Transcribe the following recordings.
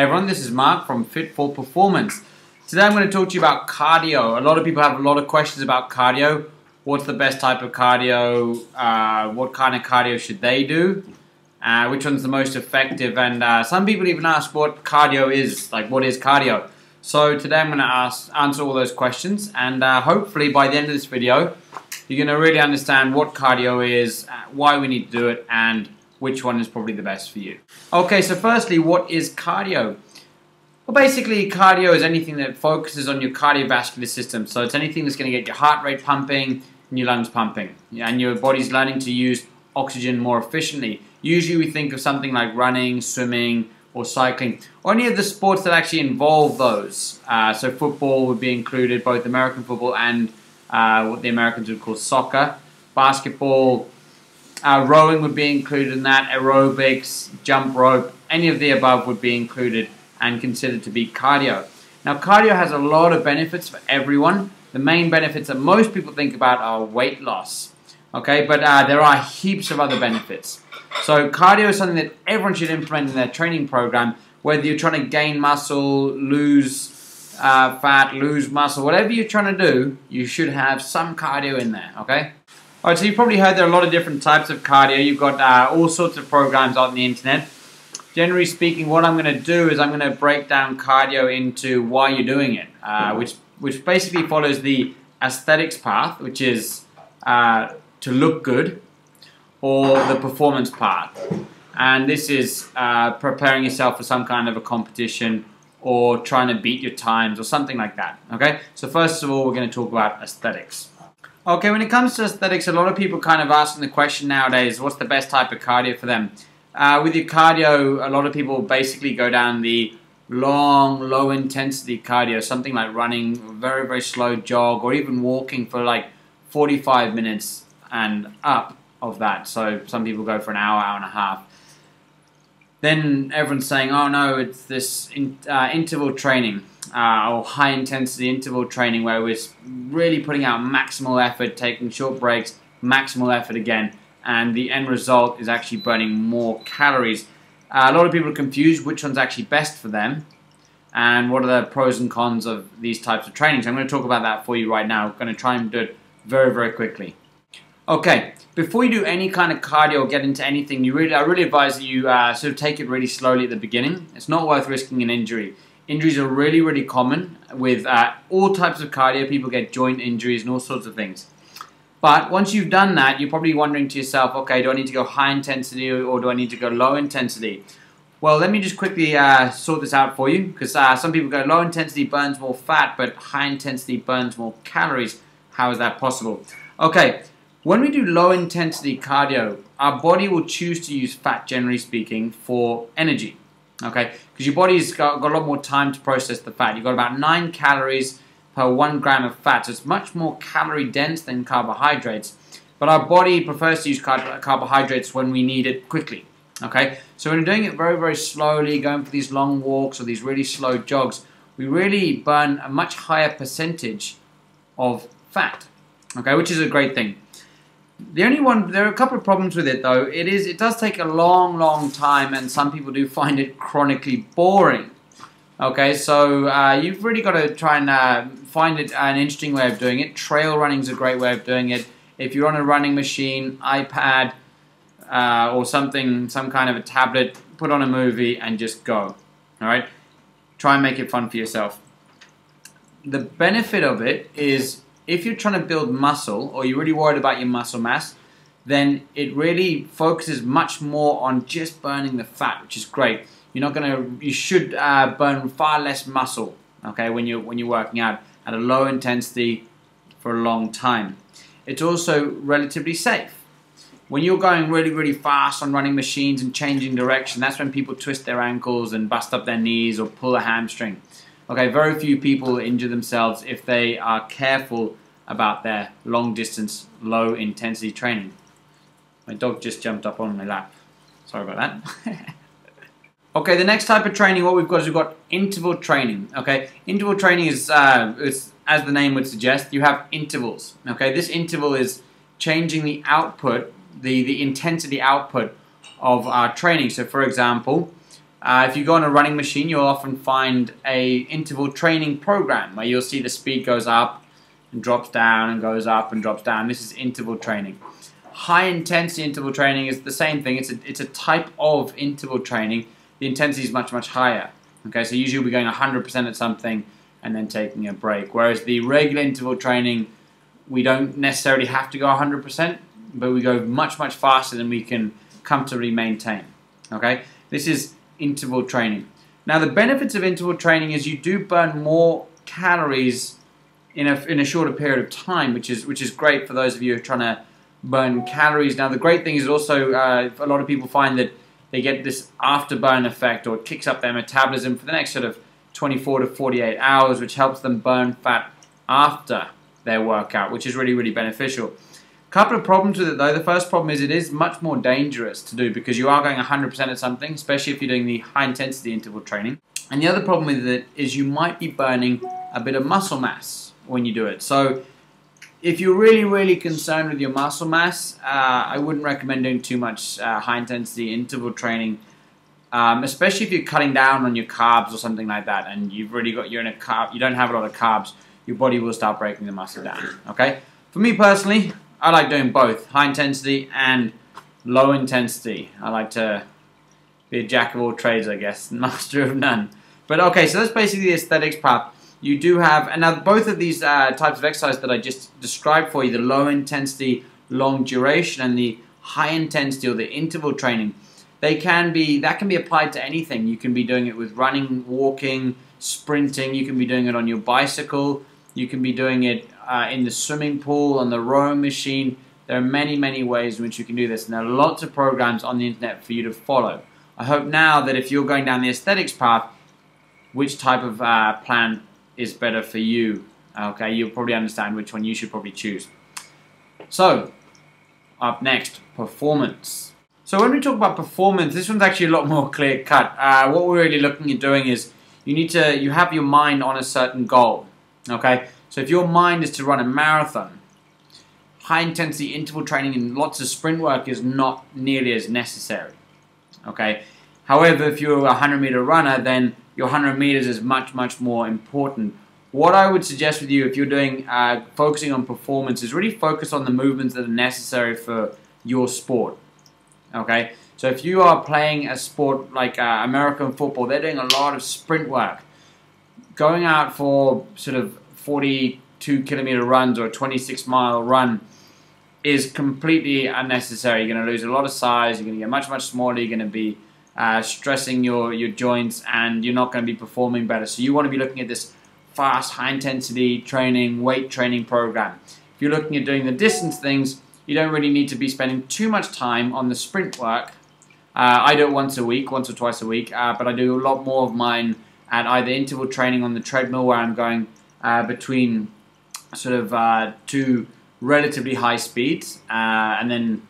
Hey everyone, this is Mark from Fit for Performance. Today I'm going to talk to you about cardio. A lot of people have a lot of questions about cardio. What's the best type of cardio? What kind of cardio should they do? Which one's the most effective? And some people even ask what cardio is, like what is cardio? So today I'm going to answer all those questions, and hopefully by the end of this video you're going to really understand what cardio is, why we need to do it, and which one is probably the best for you. Okay, so firstly, what is cardio? Well, basically, cardio is anything that focuses on your cardiovascular system. So it's anything that's going to get your heart rate pumping and your lungs pumping, and your body's learning to use oxygen more efficiently. Usually we think of something like running, swimming, or cycling, or any of the sports that actually involve those. So football would be included, both American football and what the Americans would call soccer. Basketball, rowing would be included in that, aerobics, jump rope, any of the above would be included and considered to be cardio. Now cardio has a lot of benefits for everyone. The main benefits that most people think about are weight loss, okay, but there are heaps of other benefits. So cardio is something that everyone should implement in their training program, whether you're trying to gain muscle, lose fat, lose muscle, whatever you're trying to do, you should have some cardio in there, okay? Alright, so you've probably heard there are a lot of different types of cardio. You've got all sorts of programs on the internet. Generally speaking, what I'm going to do is I'm going to break down cardio into why you're doing it, which basically follows the aesthetics path, which is to look good, or the performance path. And this is preparing yourself for some kind of a competition or trying to beat your times or something like that. Okay, so first of all, we're going to talk about aesthetics. Okay, when it comes to aesthetics, a lot of people kind of asking the question nowadays, what's the best type of cardio for them? With your cardio, a lot of people basically go down the long, low-intensity cardio, something like running, a very, very slow jog, or even walking for like 45 minutes and up of that. So some people go for an hour, hour and a half. Then everyone's saying, oh no, it's this interval training. Or high-intensity interval training where we're really putting out maximal effort, taking short breaks, maximal effort again, and the end result is actually burning more calories. A lot of people are confused which one's actually best for them and what are the pros and cons of these types of training. So I'm going to talk about that for you right now. I'm going to try and do it very, very quickly. Okay, before you do any kind of cardio or get into anything, I really advise that you sort of take it really slowly at the beginning. It's not worth risking an injury. Injuries are really, really common with all types of cardio. People get joint injuries and all sorts of things. But once you've done that, you're probably wondering to yourself, okay, do I need to go high intensity or do I need to go low intensity? Well, let me just quickly sort this out for you, because some people go low intensity burns more fat, but high intensity burns more calories. How is that possible? Okay, when we do low intensity cardio, our body will choose to use fat, generally speaking, for energy. Okay, because your body's got a lot more time to process the fat. You've got about 9 calories per 1 gram of fat, so it's much more calorie dense than carbohydrates. But our body prefers to use carbohydrates when we need it quickly. Okay, so when we're doing it very, very slowly, going for these long walks or these really slow jogs, we really burn a much higher percentage of fat. Okay, which is a great thing. There are a couple of problems with it though. It does take a long, long time, and some people do find it chronically boring. Okay, so you've really got to try and find it an interesting way of doing it. Trail running is a great way of doing it. If you're on a running machine, iPad, or something, some kind of a tablet, put on a movie and just go. Alright? Try and make it fun for yourself. The benefit of it is, if you're trying to build muscle, or you're really worried about your muscle mass, then it really focuses much more on just burning the fat, which is great. You should burn far less muscle, okay, when you're working out at a low intensity for a long time. It's also relatively safe. When you're going really, really fast on running machines and changing direction, that's when people twist their ankles and bust up their knees or pull a hamstring. Okay, very few people injure themselves if they are careful about their long distance, low intensity training. My dog just jumped up on my lap. Sorry about that. Okay, the next type of training, what we've got is we've got interval training. Okay, interval training is as the name would suggest, you have intervals. Okay, this interval is changing the output, the intensity output of our training. So for example, If you go on a running machine, you'll often find a interval training program where you'll see the speed goes up and drops down and goes up and drops down. This is interval training. High intensity interval training is the same thing. It's a type of interval training. The intensity is much, much higher. Okay, so usually we're going 100% at something and then taking a break. Whereas the regular interval training, we don't necessarily have to go 100%, but we go much, much faster than we can comfortably maintain. Okay, this is interval training. Now, the benefits of interval training is you do burn more calories in a shorter period of time, which is great for those of you who are trying to burn calories. Now, the great thing is also a lot of people find that they get this afterburn effect, or it kicks up their metabolism for the next sort of 24 to 48 hours, which helps them burn fat after their workout, which is really, really beneficial. A couple of problems with it though. The first problem is it is much more dangerous to do because you are going 100% at something, especially if you're doing the high intensity interval training. And the other problem with it is you might be burning a bit of muscle mass when you do it. So if you're really, really concerned with your muscle mass, I wouldn't recommend doing too much high intensity interval training, especially if you're cutting down on your carbs or something like that, and you don't have a lot of carbs. Your body will start breaking the muscle down. Okay. For me personally, I like doing both high intensity and low intensity. I like to be a jack of all trades, I guess, master of none. But okay, so that's basically the aesthetics part. You do have, and now both of these types of exercise that I just described for you, the low intensity, long duration, and the high intensity or the interval training, that can be applied to anything. You can be doing it with running, walking, sprinting. You can be doing it on your bicycle. You can be doing it in the swimming pool, on the rowing machine. There are many, many ways in which you can do this, and there are lots of programs on the internet for you to follow. I hope now that if you're going down the aesthetics path, which type of plan is better for you. Okay, you'll probably understand which one you should probably choose. So, up next, performance. So when we talk about performance, this one's actually a lot more clear cut. What we're really looking at doing is you have your mind on a certain goal. Okay, so if your mind is to run a marathon, high intensity interval training and lots of sprint work is not nearly as necessary. Okay, however, if you're a 100-meter runner, then your 100 meters is much, much more important. What I would suggest with you, if you're doing focusing on performance, is really focus on the movements that are necessary for your sport. Okay, so if you are playing a sport like American football, they're doing a lot of sprint work. Going out for sort of 42-kilometer runs or a 26-mile run is completely unnecessary. You're going to lose a lot of size. You're going to get much, much smaller. You're going to be stressing your joints, and you're not going to be performing better. So you want to be looking at this fast, high-intensity training, weight training program. If you're looking at doing the distance things, you don't really need to be spending too much time on the sprint work. I do it once or twice a week, but I do a lot more of mine at either interval training on the treadmill, where I'm going between sort of two relatively high speeds, and then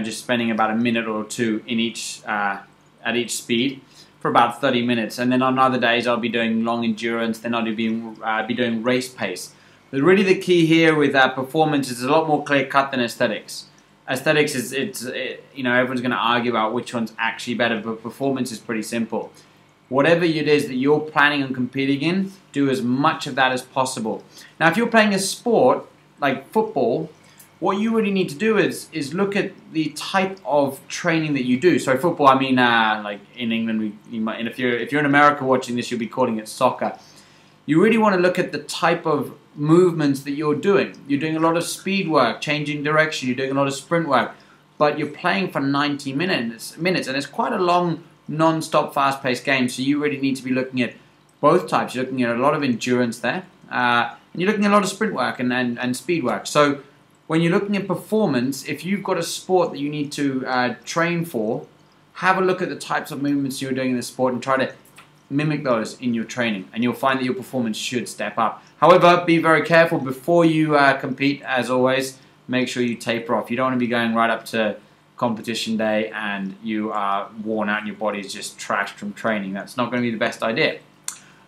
just spending about a minute or two in at each speed for about 30 minutes. And then on other days I'll be doing long endurance, then I'll be doing race pace. But really the key here with performance is a lot more clear cut than aesthetics. Aesthetics is everyone's going to argue about which one's actually better, but performance is pretty simple. Whatever it is that you're planning on competing in, do as much of that as possible. Now, if you're playing a sport like football, what you really need to do is look at the type of training that you do. So football, I mean, like in England, if you're in America watching this, you'll be calling it soccer. You really want to look at the type of movements that you're doing. You're doing a lot of speed work, changing direction. You're doing a lot of sprint work, but you're playing for 90 minutes, and it's quite a long, non-stop, fast-paced game. So you really need to be looking at both types. You're looking at a lot of endurance there, and you're looking at a lot of sprint work and speed work. So when you're looking at performance, if you've got a sport that you need to train for, have a look at the types of movements you're doing in the sport and try to mimic those in your training, and you'll find that your performance should step up. However, be very careful before you compete. As always, make sure you taper off. You don't want to be going right up to competition day and you are worn out and your body is just trashed from training. That's not going to be the best idea.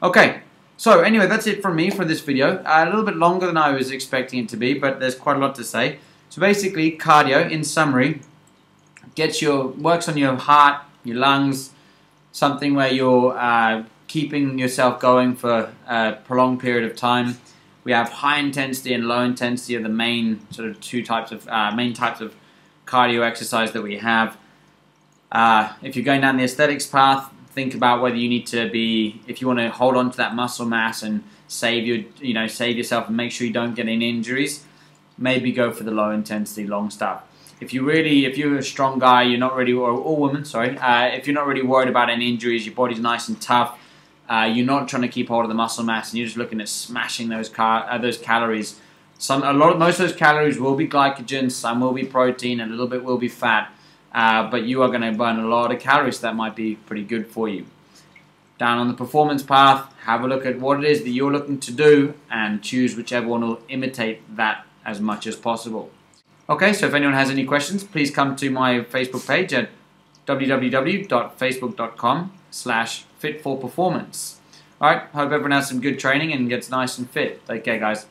Okay. So anyway, that's it from me for this video. A little bit longer than I was expecting it to be, but there's quite a lot to say. So basically, cardio, in summary, works on your heart, your lungs, something where you're keeping yourself going for a prolonged period of time. We have high intensity and low intensity are the main sort of main types of cardio exercise that we have. If you're going down the aesthetics path, think about whether you need to be, if you want to hold on to that muscle mass and save yourself and make sure you don't get any injuries, maybe go for the low intensity, long stuff. If you're a strong guy, you're not really, or woman, sorry, if you're not really worried about any injuries, your body's nice and tough, you're not trying to keep hold of the muscle mass, and you're just looking at smashing those calories. Most of those calories will be glycogen, some will be protein, a little bit will be fat, but you are going to burn a lot of calories. So that might be pretty good for you. Down on the performance path, have a look at what it is that you're looking to do, and choose whichever one will imitate that as much as possible. Okay, so if anyone has any questions, please come to my Facebook page at www.facebook.com/fit4performance. Alright, hope everyone has some good training and gets nice and fit. Take care, guys.